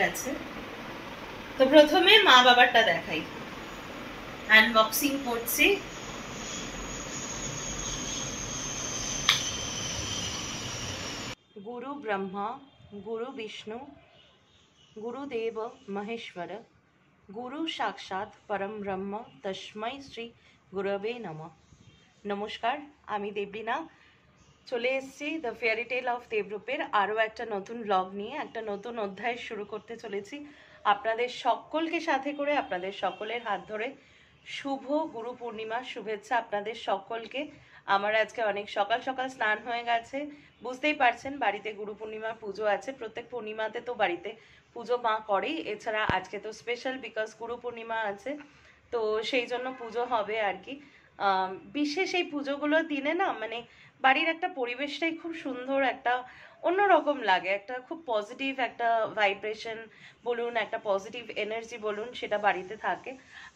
আছে। তো প্রথমে মা বাবারটা দেখাই, আনবক্সিং করছি। গুরু ব্রহ্মা গুরু বিষ্ণু গুরুদেব মহেশ্বর গুরু সাক্ষাৎ পরম ব্রহ্ম তস্मै শ্রী গুরবে নমঃ। নমস্কার, আমি দেবলীনা চলে এসেছি দ্য ফেয়ারি টেল অফ দেবরূপের আরও একটা নতুন ব্লগ নিয়ে। একটা নতুন অধ্যায় শুরু করতে চলেছি আপনাদের সকলকে সাথে করে, আপনাদের সকলের হাত ধরে। শুভ গুরু পূর্ণিমার শুভেচ্ছা আপনাদের সকলকে। আমার আজকে অনেক সকাল সকাল স্নান হয়ে গেছে, বুঝতেই পারছেন বাড়িতে গুরু পূর্ণিমার পুজো আছে। প্রত্যেক পূর্ণিমাতে তো বাড়িতে পুজো মা করেই, এছাড়া আজকে তো স্পেশাল বিকজ গুরু পূর্ণিমা আছে, তো সেই জন্য পুজো হবে আর কি। বিশেষ এই পুজোগুলোর দিনে না মানে বাড়ির একটা পরিবেশটাই খুব সুন্দর, একটা অন্যরকম লাগে, একটা খুব পজিটিভ একটা ভাইব্রেশন বলুন, একটা পজিটিভ এনার্জি বলুন, সেটা বাড়িতে থাকে।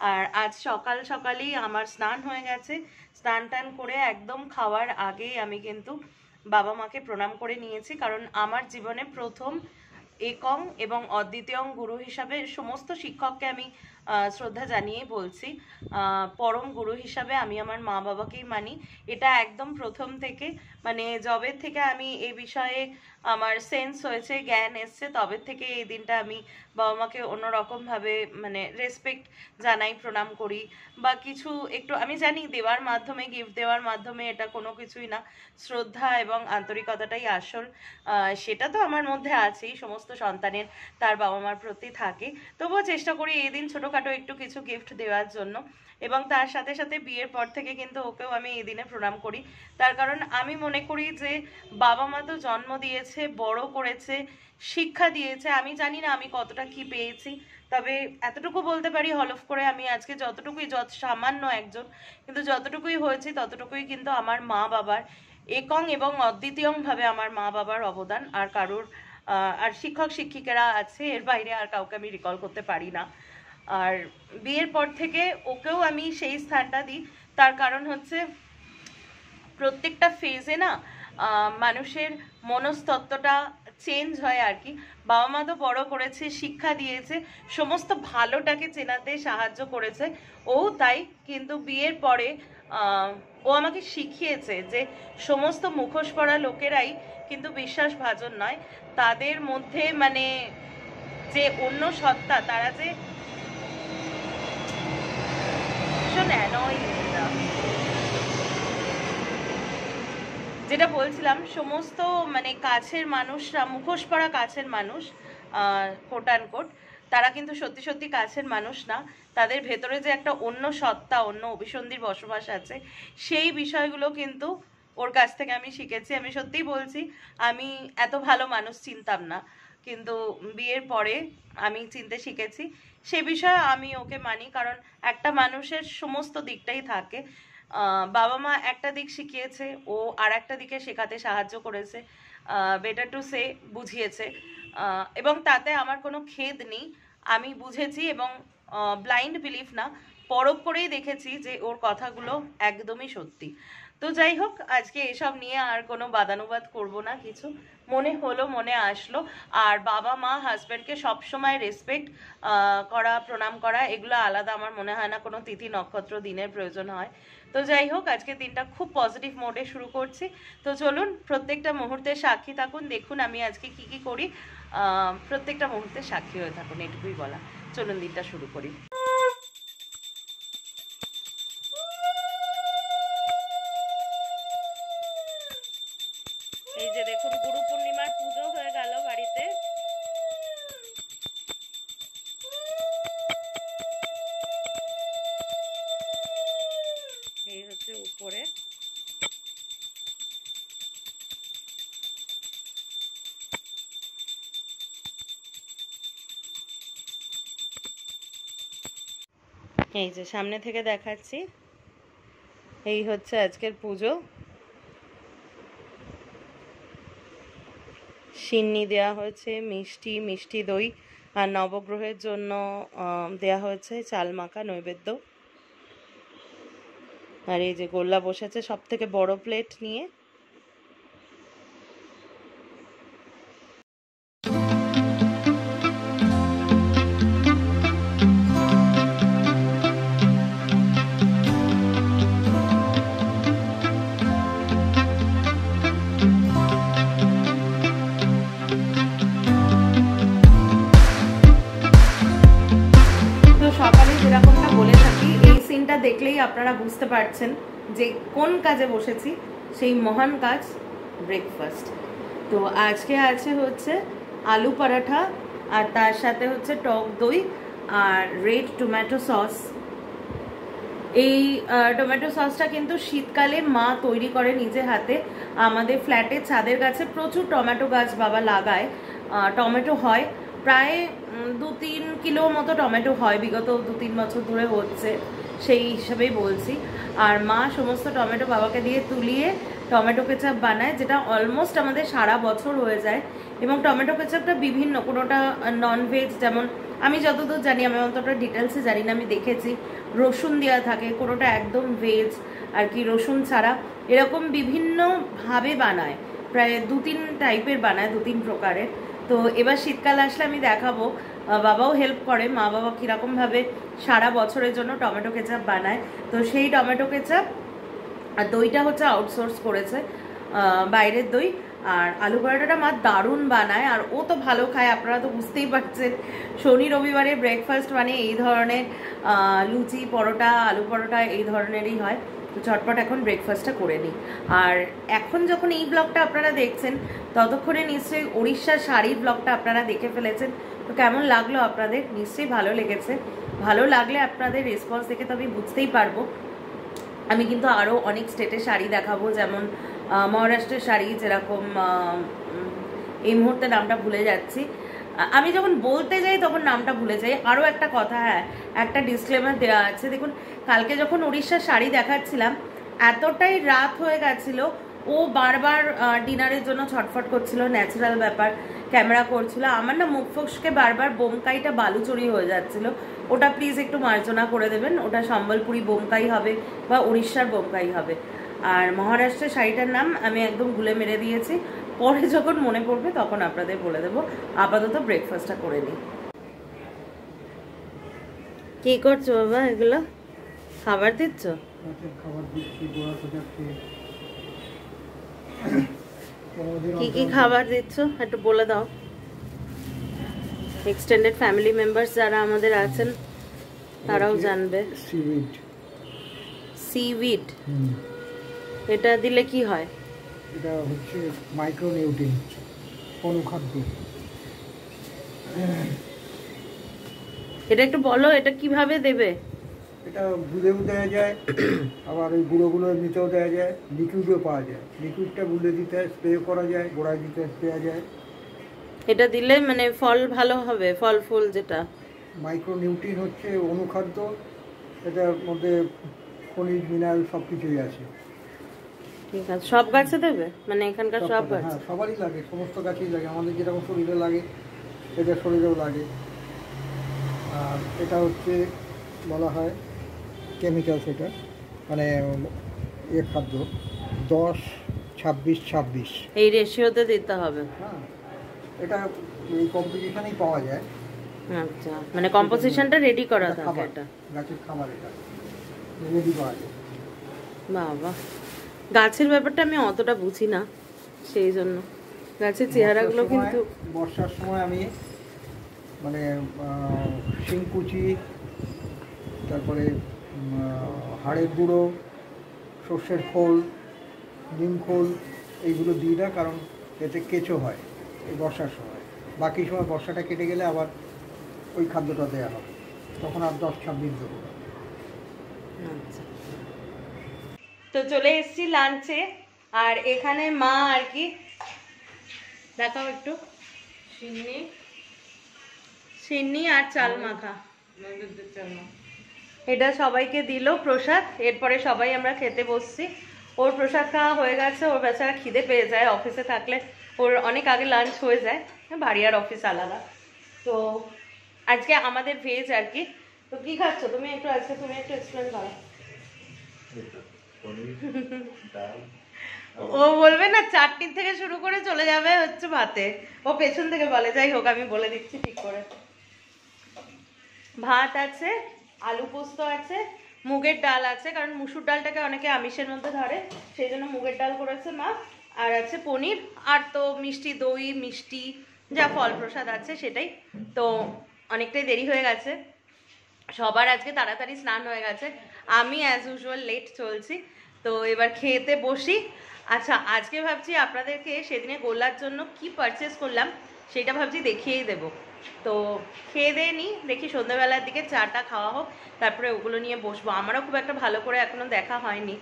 আর আজ সকাল সকালেই আমার স্নান হয়ে গেছে। স্নান টান করে একদম খাওয়ার আগেই আমি কিন্তু বাবা মাকে প্রণাম করে নিয়েছি, কারণ আমার জীবনে প্রথম একং এবং অদ্বিতীয় গুরু হিসাবে সমস্ত শিক্ষককে আমি শ্রদ্ধা জানিয়ে বলছি, পরম গুরু হিসাবে আমি আমার মা বাবাকেই মানি। এটা একদম প্রথম থেকে, মানে যবে থেকে আমি এই বিষয়ে আমার সেন্স হয়েছে, জ্ঞান এসছে, তবে থেকে এই দিনটা আমি বাবা মাকে অন্যরকমভাবে মানে রেসপেক্ট জানাই, প্রণাম করি। বা কিছু একটু আমি জানি দেওয়ার মাধ্যমে, গিফট দেওয়ার মাধ্যমে এটা কোনো কিছুই না, শ্রদ্ধা এবং আন্তরিকতাটাই আসল। সেটা তো আমার মধ্যে আছেই, সমস্ত সন্তানের তার বাবা মার প্রতি থাকে। তবুও চেষ্টা করি এই দিন ছোটোখাটো একটু কিছু গিফট দেওয়ার জন্য। এবং তার সাথে সাথে বিয়ের পর থেকে কিন্তু ওকেও আমি এই দিনে প্রণাম করি। তার কারণ আমি মনে করি যে বাবা মা তো জন্ম দিয়েছে, বড় করেছে, শিক্ষা দিয়েছে। আমি জানি না আমি কতটা কি পেয়েছি, তবে এতটুকু বলতে পারি হলফ করে, আমি আজকে যতটুকুই, যত সামান্য একজন, কিন্তু যতটুকুই হয়েছি ততটুকুই কিন্তু আমার মা বাবার একং এবং অদ্বিতীয়ভাবে আমার মা বাবার অবদান। আর কারোর আর শিক্ষক শিক্ষিকারা আছে, এর বাইরে আর কাউকে আমি রিকল করতে পারি না। আর বিয়ের পর থেকে ওকেও আমি সেই স্থানটা দিই। তার কারণ হচ্ছে প্রত্যেকটা ফেজে না মানুষের মনস্তত্ত্বটা চেঞ্জ হয় আর কি। বাবা মা তো বড় করেছে, শিক্ষা দিয়েছে, সমস্ত ভালোটাকে চেনাতে সাহায্য করেছে ও, তাই কিন্তু বিয়ের পরে ও আমাকে শিখিয়েছে যে সমস্ত মুখোশ পরা লোকেরাই কিন্তু বিশ্বাসভাজন নয়। তাদের মধ্যে মানে যে অন্য সত্তা, তারা যে ভীষণ অ্যানয়িং। যেটা বলছিলাম, সমস্ত মানে কাছের মানুষরা, মুখোশ পরা কাছের মানুষ, কোট অ্যান্ড কোট, তারা কিন্তু সত্যি সত্যি কাছের মানুষ না। তাদের ভেতরে যে একটা অন্য সত্তা, অন্য অভিসন্ধির বসবাস আছে, সেই বিষয়গুলো কিন্তু ওর কাছ থেকে আমি শিখেছি। আমি সত্যিই বলছি, আমি এত ভালো মানুষ চিনতাম না, কিন্তু বিয়ের পরে আমি চিনতে শিখেছি। সে বিষয়ে আমি ওকে মানি, কারণ একটা মানুষের সমস্ত দিকটাই থাকে। বাবা মা একটা দিক শিখিয়েছে, ও আর একটা দিকে শেখাতে সাহায্য করেছে, বেটার টু সে বুঝিয়েছে, এবং তাতে আমার কোনো খেদ নেই। আমি বুঝেছি এবং ব্লাইন্ড বিলিফ না, পরখ করেই দেখেছি যে ওর কথাগুলো একদমই সত্যি। তো যাই হোক, আজকে এসব নিয়ে আর কোনো বাদানুবাদ করব না, কিছু মনে হলো, মনে আসলো। আর বাবা মা হাজব্যান্ডকে সবসময় রেসপেক্ট করা, প্রণাম করা, এগুলো আলাদা আমার মনে হয় না কোনো তিথি নক্ষত্র দিনের প্রয়োজন হয়। তো যাই হোক, আজকে দিনটা খুব পজিটিভ মোডে শুরু করছি। তো চলুন, প্রত্যেকটা মুহূর্তের সাক্ষী থাকুন, দেখুন আমি আজকে কি কি করি। প্রত্যেকটা মুহূর্তের সাক্ষী হয়ে থাকুন, এটুকুই বলা। চলুন দিনটা শুরু করি। এই যে দেখুন, গুরু পূর্ণিমার পুজো হয়ে গেল বাড়িতে। এই হচ্ছে উপরে। এই যে সামনে থেকে দেখাচ্ছি, এই হচ্ছে আজকের পুজো। সিন্নি দেয়া হয়েছে, মিষ্টি, মিষ্টি দই, আর নবগ্রহের জন্য দেয়া হয়েছে চাল মাখা নৈবেদ্য। আর এই যে গোল্লা বসেছে সব থেকে বড় প্লেট নিয়ে। দেখলেই আপনারা বুঝতে পারছেন যে কোন কাজে বসেছি, সেই মহান কাজ ব্রেকফাস্ট। তো আজকে আছে হচ্ছে আলু পরাঠা, আর তার সাথে হচ্ছে টক দই আর রেড টমেটো সস। এই টমেটো সসটা কিন্তু শীতকালে মা তৈরি করে নিজে হাতে। আমাদের ফ্ল্যাটের ছাদের কাছে প্রচুর টমেটো গাছ বাবা লাগায়, টমেটো হয় প্রায় 2-3 কিলো মতো টমেটো হয়, বিগত 2-3 বছর ধরে হচ্ছে, সেই হিসাবেই বলছি। আর মা সমস্ত টমেটো বাবাকে দিয়ে তুলিয়ে টমেটো কেচাপ বানায়, যেটা অলমোস্ট আমাদের সারা বছর হয়ে যায়। এবং টমেটো কেচাপটা বিভিন্ন, কোনোটা ননভেজ, যেমন আমি যতদূর জানি, আমি অতটা ডিটেলসে জানি না, আমি দেখেছি রসুন দেওয়া থাকে, কোনোটা একদম ভেজ আর কি রসুন ছাড়া, এরকম বিভিন্নভাবে বানায়, প্রায় 2-3 টাইপের বানায়, 2-3 প্রকারের। তো এবার শীতকাল আসলে আমি দেখাবো, বাবাও হেল্প করে, মা বাবা কীরকমভাবে সারা বছরের জন্য টমেটো কেচাপ বানায়। তো সেই টমেটো কেচাপ আর দইটা হচ্ছে আউটসোর্স করেছে, বাইরের দই। আর আলু পরোটাটা মা দারুণ বানায়, আর ও তো ভালো খায়, আপনারা তো বুঝতেই পারছেন। শনি রবিবারে ব্রেকফাস্ট মানে এই ধরনের লুচি পরোটা, আলু পরোটা এই ধরনেরই হয়। তো চটপট এখন ব্রেকফাস্টটা করে নিই। আর এখন যখন এই ব্লগটা আপনারা দেখছেন, ততক্ষণে নিশ্চয়ই উড়িষ্যার শাড়ির ব্লগটা আপনারা দেখে ফেলেছেন। তো কেমন লাগলো আপনাদের? নিশ্চয়ই ভালো লেগেছে। ভালো লাগলে আপনাদের রেসপন্স দেখে তো আমি বুঝতেই পারবো। আমি কিন্তু আরও অনেক স্টেটের শাড়ি দেখাবো, যেমন মহারাষ্ট্রের শাড়ি, যেরকম এই মুহূর্তে নামটা ভুলে যাচ্ছি, আমি যখন বলতে যাই তখন নামটা ভুলে যাই। আরও একটা কথা, হ্যাঁ, একটা ডিসক্লেমার দেওয়া আছে। দেখুন, কালকে যখন উড়িষ্যার শাড়ি দেখাচ্ছিলাম, এতটাই রাত হয়ে গেছিলো, ও বারবার ডিনারের জন্য ছটফট করছিল, ন্যাচারাল ব্যাপার, ক্যামেরা করছিল। আমার না মুখ ফোকসকে বারবার বোমকাইটা বালুচুরি হয়ে যাচ্ছিল, ওটা প্লিজ একটু মার্জনা করে দেবেন। ওটা সম্বলপুরি বোমকাই হবে বা উড়িষ্যার বোমকাই হবে। আর মহারাষ্ট্রের শাড়িটার নাম আমি একদম ভুলে মেরে দিয়েছি, পরে যখন মনে পড়বে তখন আপনাদের বলে দেবো। আপাতত ব্রেকফাস্টটা করে নিই। কি করছো বাবা? এগুলো খাবার দিচ্ছ? খাবার দিচ্ছি, কি কি খাবার দিচ্ছ একটু বলে দাও। এক্সটেন্ডেড ফ্যামিলি মেম্বার্স যারা আমাদের আছেন তারাও জানবে। সিউইড। সিউইড এটা দিলে কি হয়? এটা হচ্ছে মাইক্রোনিউট্রিয়েন্ট, অনুখাদ্য। এটা একটু বলো, এটা কিভাবে দেবে? এটা দুধেও দেওয়া যায়, আবার ওই গুঁড়োগুলো এমনিতেও দেওয়া যায়, লিকুইডও পাওয়া যায়। লিকুইডটা গুলে দিতে হয়, স্প্রে করা যায়, গোড়ায় দিতে দেওয়া যায়। এটা দিলে মানে ফল ভালো হবে, ফল ফুল যেটা মাইক্রোনিউট্রিয়েন্ট হচ্ছে অনুখাদ্য, এটার মধ্যে খনিজ মিনারেল সব কিছুই আছে। ঠিক আছে, সব গাছে দেবে মানে এখানকার সব গাছ? হ্যাঁ, সবারই লাগে, সমস্ত গাছেই লাগে। আমাদের যেরকম শরীরে লাগে, এটা শরীরেও লাগে। আর এটা হচ্ছে বলা হয় কেমিক্যালস, এটা মানে খাদ্য 10-26-26 এই রেশিওতে দিতে হবে। হ্যাঁ, এটা এই কম্পোজিশনেই পাওয়া যায়। আচ্ছা, মানে কম্পোজিশনটা রেডি করা থাকে, এটা গাছের খাবার, এটা রেডি পাওয়া যায়। বাবা, গাছের ব্যাপারটা আমি অতটা বুঝি না, সেই জন্য গাছের চেহারাগুলো কিন্তু। বর্ষার সময় আমি মানে শিংকুচি, তারপরে হাড়ের গুঁড়ো, সর্ষের খোল, নিম খোল, এইগুলো দিই না, কারণ এতে কেঁচো হয় এই বর্ষার সময়। বাকি সময় বর্ষাটা কেটে গেলে আবার ওই খাদ্যটা দেওয়া হবে, তখন আর 10-26 দেবো। আচ্ছা, তো চলে এসেছি লাঞ্চে। আর এখানে মা আর কি দেখাও একটু, সিন্নি আর চাল মাখা, এটা সবাইকে দিল প্রসাদ। এরপরে সবাই আমরা খেতে বসছি। ওর প্রসাদ খাওয়া হয়ে গেছে, ওর বেচারা খিদে পেয়ে যায়, অফিসে থাকলে ওর অনেক আগে লাঞ্চ হয়ে যায়, বাড়ি আর অফিস আলাদা। তো আজকে আমাদের ভেজ আর কি। তো কি খাচ্ছ তুমি? একটু আজকে তুমি একটু এক্সপ্লেন করো। ও বলবে না, চাটনি থেকে শুরু করে চলে যাবে হচ্ছে ভাতে, ও পেছন থেকে বলে। যাই হোক, আমি বলে দিচ্ছি ঠিক করে। ভাত আছে, আলু পোস্ত আছে, মুগের ডাল আছে, কারণ মুসুর ডালটাকে অনেকে আমিষের মধ্যে ধরে, সেই জন্য মুগের ডাল করেছে মা। আর আছে পনির, আর তো মিষ্টি দই, মিষ্টি, যা ফল প্রসাদ আছে সেটাই। তো অনেকটাই দেরি হয়ে গেছে, সবার আজকে তাড়াতাড়ি স্নান হয়ে গেছে, আমি অ্যাজ ইউজুয়াল লেট চলছি। তো এবার খেতে বসি। আচ্ছা, আজকে ভাবছি আপনাদেরকে সেদিনে গোল্লার জন্য কি পারচেস করলাম সেটা ভাবছি দেখিয়েই দেবো। তো খেয়ে দিয়ে নিই, দেখি সন্ধ্যেবেলার দিকে চাটা খাওয়া হোক, তারপরে ওগুলো নিয়ে বসবো। আমারও খুব একটা ভালো করে এখনও দেখা হয়নি।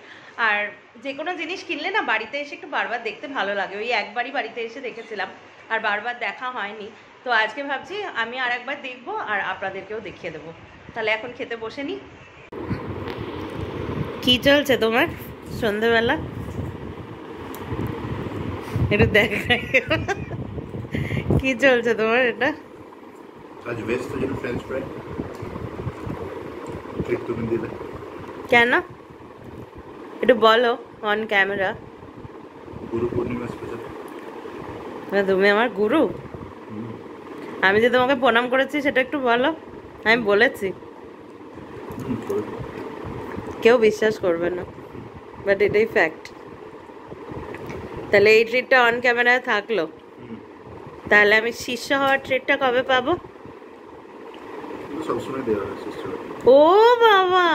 আর যে কোনো জিনিস কিনলে না বাড়িতে এসে একটু বারবার দেখতে ভালো লাগে। ওই একবারই বাড়িতে এসে দেখেছিলাম, আর বারবার দেখা হয়নি। তো আজকে ভাবছি আমি আর একবার দেখবো আর আপনাদেরকেও দেখিয়ে দেবো। তাহলে এখন খেতে বসে নি। কি চলছে তোমার সন্ধ্যেবেলা একটু দেখাই, কি চলছে তোমার এটা? আজ বেস্ট তো যেন ফ্রেঞ্চ ফ্রাই ঠিক তুমি দিলে কেন একটু বলো on camera. Guru Purnima special. তুমি আমার গুরু? আমি যে তোমাকে প্রণাম করেছি সেটা একটু বলো। আমি বলেছি, কেউ বিশ্বাস করবে না, বাট এটাই ফ্যাক্ট। তাহলে এই ট্রিটটা অন ক্যামেরায় থাকলো, তাহলে আমি শিষ্য হওয়ার ট্রিটটা কবে পাবো? সবসময় দেওয়া হয় সিস্টার। ও বাবা,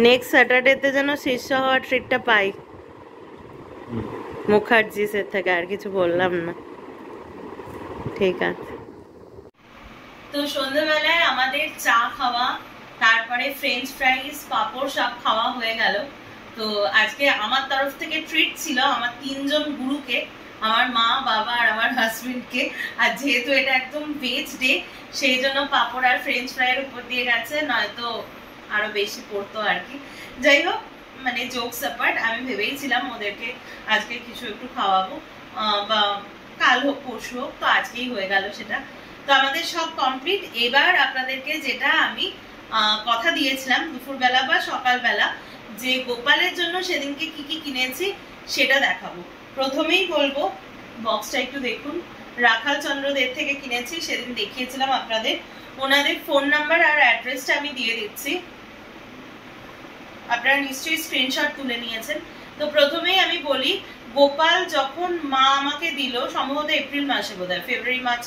নেক্সট স্যাটারডেতে যেন শিষ্য হওয়ার ট্রিটটা পাই মুখার্জি সে থেকে। আর কিছু বললাম না, ঠিক আছে। তো সন্ধ্যাবেলায় আমাদের চা খাওয়া, তারপরে ফ্রেঞ্চ ফ্রাইজ, পাঁপড় সব খাওয়া হয়ে গেল। তো আজকে আমার তরফ থেকে ট্রিট ছিল আমার 3 জন গুরুকে, আমার মা, বাবা আর আমার হাজবেন্ডকে। আর যেহেতু এটা একদম ভেজ ডে, সেই জন্য পাঁপড় আর ফ্রেঞ্চ ফ্রাইয়ের উপর দিয়ে গেছে, নয়তো আরো বেশি পড়তো আর কি। যাই হোক, মানে জোকস অ্যাপার্ট, আমি ভেবেইছিলাম ওদেরকে আজকে কিছু একটু খাওয়াবো, বা কাল হোক পরশু হোক, তো আজকেই হয়ে গেল সেটা। তো আমাদের সব কমপ্লিট। এবার আপনাদেরকে যেটা আমি কথা দিয়েছিলাম দুপুরবেলা বা সকালবেলা, যে গোপালের জন্য সেদিনকে কি কি কিনেছি সেটা দেখাবো। প্রথমেই বলবো, বক্সটা একটু দেখুন, রাখাল চন্দ্রদের থেকে কিনেছি, সেদিন দেখিয়েছিলাম আপনাদের। ওনাদের ফোন নাম্বার আর অ্যাড্রেসটা আমি দিয়ে দিচ্ছি, আপনারা নিশ্চয়ই স্ক্রিনশট তুলে নিয়েছেন। তো প্রথমেই আমি বলি, গোপাল যখন মা আমাকে দিল, সম্ভবত এপ্রিল মাসে, বোধহয় ফেব্রুয়ারি মার্চ,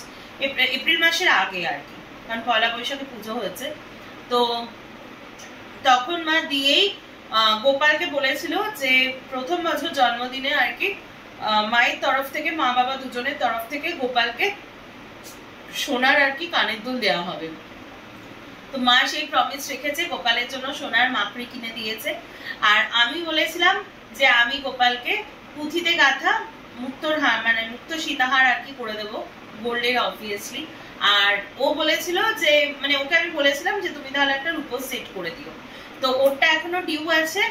এপ্রিল মাসের আগে আর কি, কারণ পয়লা বৈশাখে পুজো হয়েছে। তো তখন মা দিয়েই গোপালকে বলেছিল যে প্রথম বছর জন্মদিনে আর কি মায়ের তরফ থেকে, মা বাবা দুজনের তরফ থেকে গোপালকে সোনার আর কি কানের দুল দেওয়া হবে। তো মা সেই প্রমিস রেখেছে, গোপালের জন্য সোনার মাকড়ি কিনে দিয়েছে। আর আমি বলেছিলাম যে আমি গোপালকে পুঁথিতে গাঁথা মুক্তোর হার, মানে মুক্ত সীতাহার আর কি করে দেবো, গোল্ডের অবভিয়াসলি। আর ও বলেছিল যে, মানে ওকে আমি বলেছিলাম যে তুমি তাহলে একটা রূপোর সেট করে দিও। তো ওরটা এখনো ডিউ আছে,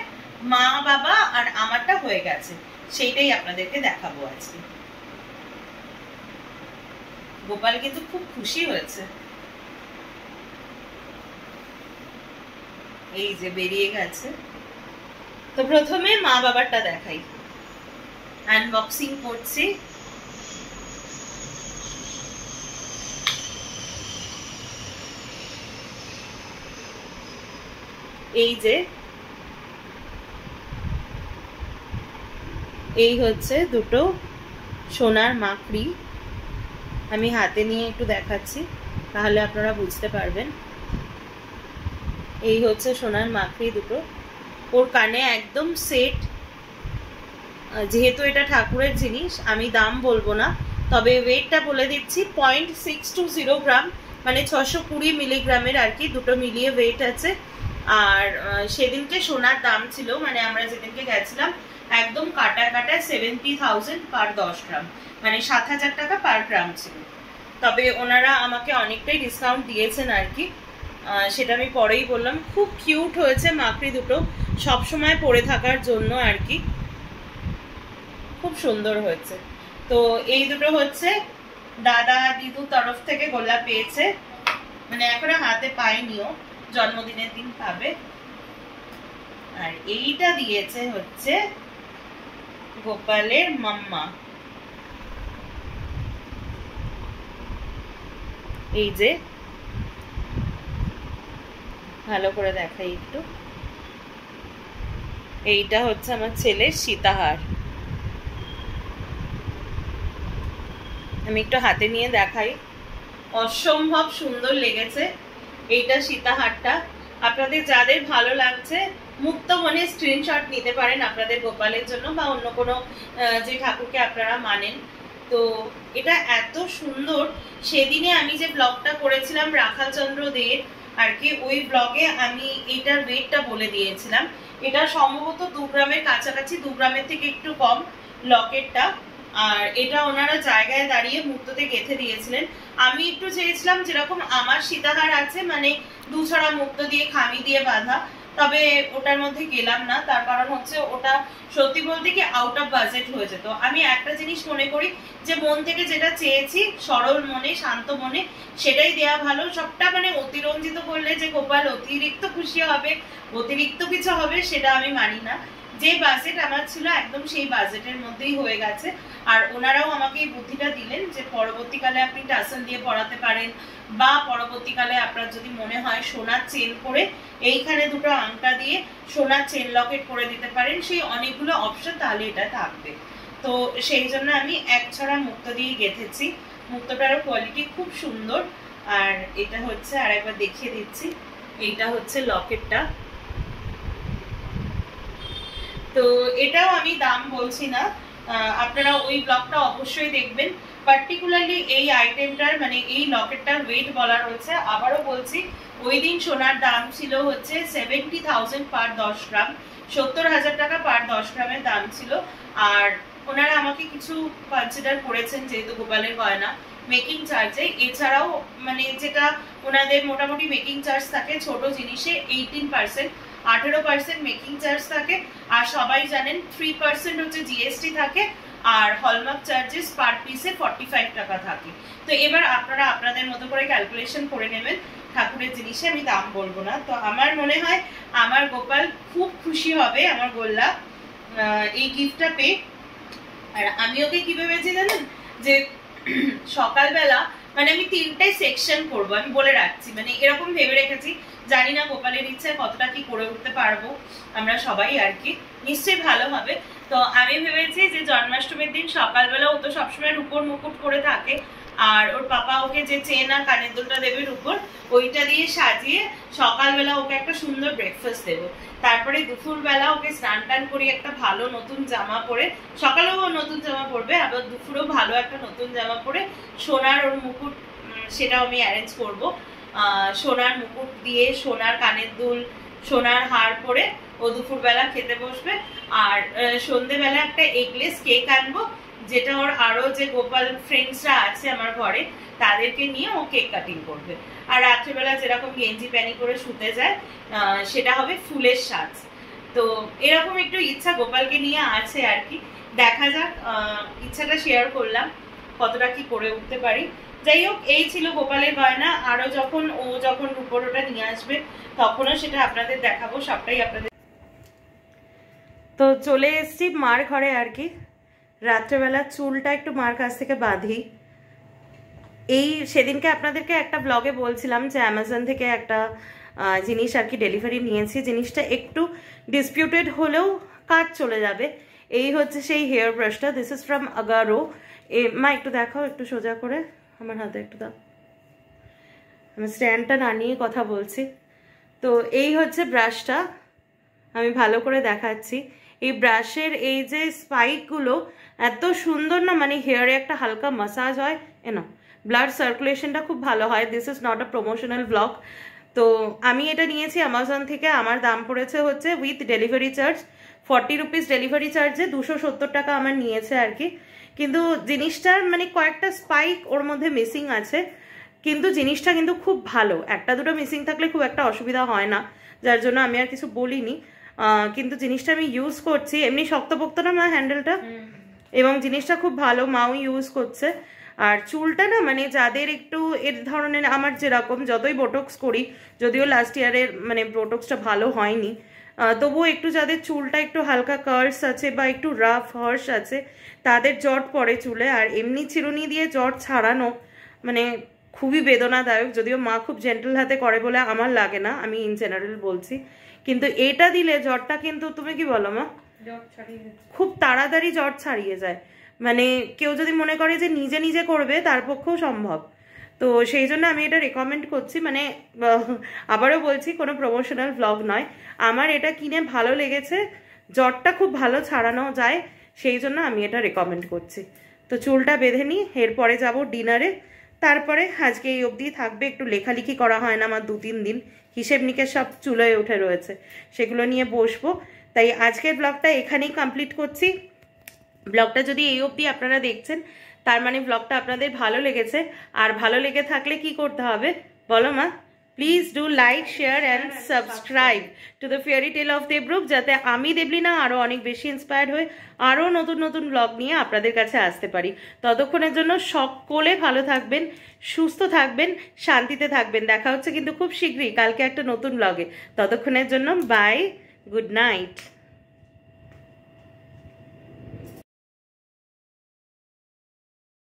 মা বাবা আর আমারটা হয়ে গেছে, সেইটাই আপনাদেরকে দেখাবো আজকে। গোপাল কিন্তু খুব খুশি হয়েছে, এই যে বেরিয়ে গেছে। তো প্রথমে মা বাবারটা দেখাই, আনবক্সিং করছি। এই যে, এই হচ্ছে দুটো সোনার মাকড়ি, আমি হাতে নিয়ে একটু দেখাচ্ছি তাহলে আপনারা বুঝতে পারবেন। এই হচ্ছে সোনার মাকড়ি দুটো, ওর কানে একদম সেট। যেহেতু এটা ঠাকুরের জিনিস, আমি দাম বলবো না, তবে ওয়েটটা বলে দিচ্ছি, 0.620 গ্রাম, মানে 620 মিলিগ্রামের আর কি, দুটো মিলিয়ে ওয়েট আছে। আর সেদিনকে সোনার দাম ছিল, মানে আমরা যেদিনকে গেছিলাম একদম কাটায় 70,000 পার 10 গ্রাম, মানে 7,000 টাকা পার গ্রাম ছিল। তবে ওনারা আমাকে অনেকটাই ডিসকাউন্ট দিয়েছেন আর কি, সেটা আমি পরেই বললাম। খুব কিউট হয়েছে মাকড়ি দুটো, সবসময় পরে থাকার জন্য আর কি, খুব সুন্দর হয়েছে। তো এই দুটো হচ্ছে দাদা দিদুর তরফ থেকে গোল্লা পেয়েছে, মানে এখনো হাতে পায়নিও, জন্মদিনের দিন পাবে। আর এইটা দিয়েছে হচ্ছে গোপালের মাম্মা, এই যে, ভালো করে দেখাই একটু, এইটা হচ্ছে আমার ছেলের সীতাহার। আমি একটু হাতে নিয়ে দেখাই, অসম্ভব সুন্দর লেগেছে। এইটা সীতাহারটা। আপনাদের যাদের ভালো লাগছে মুক্ত মনে স্ক্রিনশট নিতে পারেন আপনাদের গোপালের জন্য বা অন্য কোনো যে ঠাকুরকে আপনারা মানেন। তো এটা এত সুন্দর, সেদিনে আমি যে ব্লগটা করেছিলাম রাখালচন্দ্র দের আর কি, ওই ব্লগে আমি এটার ওয়েটটা বলে দিয়েছিলাম। এটা সম্ভবত 2 গ্রামের কাছাকাছি, 2 গ্রামের থেকে একটু কম লকেটটা। আর এটা ওনারা জায়গায় দাঁড়িয়ে মুক্ততে গেঁথে দিয়েছিলেন। আমি একটু চেয়েছিলাম যেরকম আমার সীতাহার আছে, মানে 2 ছড়া মুক্ত দিয়ে খামি দিয়ে বাঁধা, তবে ওটার মধ্যে গেলাম না। তার কারণ হচ্ছে ওটা সত্যি বলতে কি আউট অফ বাজেট হয়ে যেত। আমি একটা জিনিস মনে করি যে মন থেকে যেটা চেয়েছি সরল মনে শান্ত মনে সেটাই দেয়া ভালো। সবটা মানে অতিরঞ্জিত করলে যে গোপাল অতিরিক্ত খুশি হবে, অতিরিক্ত কিছু হবে, সেটা আমি মানি না। যে বাজেট আমার ছিল একদম সেই বাজেটের মধ্যেই হয়ে গেছে। আর ওনারাও আমাকে এই বুদ্ধিটা দিলেন যে পরবর্তীকালে আপনি টাসেল দিয়ে পড়াতে পারেন, বা পরবর্তীকালে আপনার যদি মনে হয় সোনার চেন করে এইখানে 2টো আংটা দিয়ে সোনার চেন লকেট করে দিতে পারেন, সেই অনেকগুলো অপশন তাহলে এটা থাকবে। তো সেই জন্য আমি 1 ছড়া মুক্ত দিয়ে গেঁথেছি। মুক্তটারও কোয়ালিটি খুব সুন্দর। আর এটা হচ্ছে, আর একবার দেখিয়ে দিচ্ছি, এইটা হচ্ছে লকেটটা। তো এটাও আমি দাম বলছি না, আপনারা ওই ব্লগটা অবশ্যই দেখবেন। পার্টিকুলারলি এই আইটেমটার মানে এই লকেটটার ওয়েট বলা রয়েছে। আবারও বলছি, ওই দিন সোনার দাম ছিল হচ্ছে 70,000 পার 10 গ্রাম, 70,000 টাকা পার 10 গ্রামের দাম ছিল। আর ওনারা আমাকে কিছু কনসিডার করেছেন যেহেতু গোপালের গয়না মেকিং চার্জে। এছাড়াও মানে যেটা ওনাদের মোটামুটি মেকিং চার্জ থাকে ছোট জিনিসে 18%, 18% মেকিং চার্জ থাকে। আর সবাই জানেন 3% হচ্ছে জিএসটি থাকে, আর হলমার্ক চার্জেস পার পিসে 45 টাকা থাকে। তো এবার আপনারা আপনাদের মতো করে ক্যালকুলেশন করে নেবেন। ঠাকুরের জিনিসে আমি দাম বলবো না। তো আমার মনে হয় আমার গোপাল খুব খুশি হবে আমার গোল্লা এই গিফটটা পেয়ে। আর আমি ওকে কি ভেবেছি জানেন, যে সকালবেলা মানে আমি 3টে সেকশন করবো, আমি বলে রাখছি, মানে এরকম ভেবে রেখেছি। জানি না গোপালের ইচ্ছায় কতটা কি করে উঠতে পারবো আমরা সবাই আর কি, নিশ্চয়ই ভালো হবে। তো আমি ভেবেছি যে জন্মাষ্টমীর দিন সকালবেলা ও তো সবসময় রূপোর মুকুট করে থাকে, আর ওর পাপা ওকে যে চেন আর কানের দুলটা দেবে রূপোর, ওইটা দিয়ে সাজিয়ে সকালবেলা ওকে একটা সুন্দর ব্রেকফাস্ট দেবো। তারপরে দুপুরবেলা ওকে স্নান টান করি একটা ভালো নতুন জামা পরে, সকালেও ও নতুন জামা পরবে, আবার দুপুরেও ভালো একটা নতুন জামা পরে সোনার ওর মুকুট সেটাও আমি অ্যারেঞ্জ করবো। সোনার মুকুট দিয়ে সোনার কানের দুল সোনার হার পরে ও দুপুরবেলা খেতে বসবে। আর সন্ধ্যেবেলা একটা এগলেস কেক আনবো, যেটা ওর আরো যে গোপাল ফ্রেন্ডসরা আছে আমার ঘরে তাদেরকে নিয়ে ও কেক কাটিং করবে। আর রাত্রিবেলা যেরকম গেঞ্জি প্যানি করে শুতে যায় সেটা হবে ফুলের সাজ। তো এরকম একটু ইচ্ছা গোপালকে নিয়ে আছে আর কি, দেখা যাক। ইচ্ছাটা শেয়ার করলাম, কতটা কি করে উঠতে পারি। যাই হোক, এই ছিল গোপালের গয়না। আরো যখন রূপোর ওটা নিয়ে আসবে তখনও সেটা আপনাদের দেখাবো, সবটাই আপনাদের। তো চলে এসছি মার ঘরে আর কি। রাত্রেবেলা চুলটা একটু মার কাছ থেকে বাঁধি। এই সেদিনকে আপনাদেরকে একটা ব্লগে বলছিলাম যে অ্যামাজন থেকে একটা জিনিস আর কি ডেলিভারি নিয়েছি। জিনিসটা একটু ডিসপিউটেড হলেও কাজ চলে যাবে। এই হচ্ছে সেই হেয়ার ব্রাশটা, দিস ইজ ফ্রম আগারো। মা একটু দেখাও, একটু সোজা করে আমার হাতে একটু দাও, আমি স্ট্যান্ডটা না নিয়ে কথা বলছি। তো এই হচ্ছে ব্রাশটা, আমি ভালো করে দেখাচ্ছি। এই ব্রাশের এই যে স্পাইকগুলো এত সুন্দর না, মানে হেয়ারে একটা হালকা মাসাজ হয়, না ব্লাড সার্কুলেশনটা খুব ভালো হয়। This is not a promotional blog. তো আমি এটা নিয়েছি অ্যামাজন থেকে। আমার দাম পড়েছে হচ্ছে with delivery charge 40 rupees delivery চার্জে 270 টাকা আমার নিয়েছে আর কি। কিন্তু জিনিসটার মানে কয়েকটা স্পাইক ওর মধ্যে মিসিং আছে, কিন্তু জিনিসটা কিন্তু খুব ভালো। একটা দুটো মিসিং থাকলে খুব একটা অসুবিধা হয় না, যার জন্য আমি আর কিছু বলিনি। কিন্তু জিনিসটা আমি ইউজ করছি, এমনি শক্তপোক্ত না মা হ্যান্ডেলটা, এবং জিনিসটা খুব ভালো, মাও ইউজ করছে। আর চুলটা না মানে যাদের একটু এর ধরনের, আমার যেরকম যতই বোটক্স করি, যদিও লাস্ট ইয়ারের মানে বোটক্সটা ভালো হয়নি, তবুও একটু যাদের চুলটা একটু হালকা কার্স আছে বা একটু রাফ হর্স আছে, তাদের জট পড়ে চুলে। আর এমনি চিরুনি দিয়ে জট ছাড়ানো মানে খুবই বেদনাদায়ক। যদিও মা খুব জেন্টল হাতে করে বলে আমার লাগে না, আমি ইন জেনারেল বলছি। কিন্তু এটা দিলে জটটা কিন্তু, তুমি কি বলো মা, খুব তাড়াতাড়ি জট ছাড়িয়ে যায়। মানে কেউ যদি মনে করে যে নিজে নিজে করবে তার পক্ষেও সম্ভব। তো সেই জন্য আমি এটা রেকমেন্ড করছি, মানে আবারও বলছি কোনো প্রমোশনাল ভ্লগ নয়, আমার এটা কিনে ভালো লেগেছে, জ্বরটা খুব ভালো ছাড়ানো যায়, সেই জন্য আমি এটা রেকমেন্ড করছি। তো চুলটা বেঁধে নিই, এরপরে যাব ডিনারে। তারপরে আজকে এই অবধি থাকবে, একটু লেখালেখি করা হয় না আমার 2-3 দিন, হিসেব নিকেশ সব চুলোয় উঠে রয়েছে, সেগুলো নিয়ে বসবো। তাই আজকের ব্লগটা এখানেই কমপ্লিট করছি। ব্লগটা যদি এই অবধি আপনারা দেখছেন, তার মানে ব্লগটা আপনাদের ভালো লেগেছে। আর ভালো লেগে থাকলে কি করতে হবে বলো মা? Please do like, share and subscribe to the fairy tale of Debrup, যাতে আমি দেবলীনা আরও অনেক বেশি ইন্সপায়ার্ড হয়ে আরও নতুন নতুন ব্লগ নিয়ে আপনাদের কাছে আসতে পারি। ততক্ষণের জন্য সকলে ভালো থাকবেন, সুস্থ থাকবেন, শান্তিতে থাকবেন। দেখা হচ্ছে কিন্তু খুব শীঘ্রই কালকে একটা নতুন ব্লগে। ততক্ষণের জন্য বাই, গুড নাইট।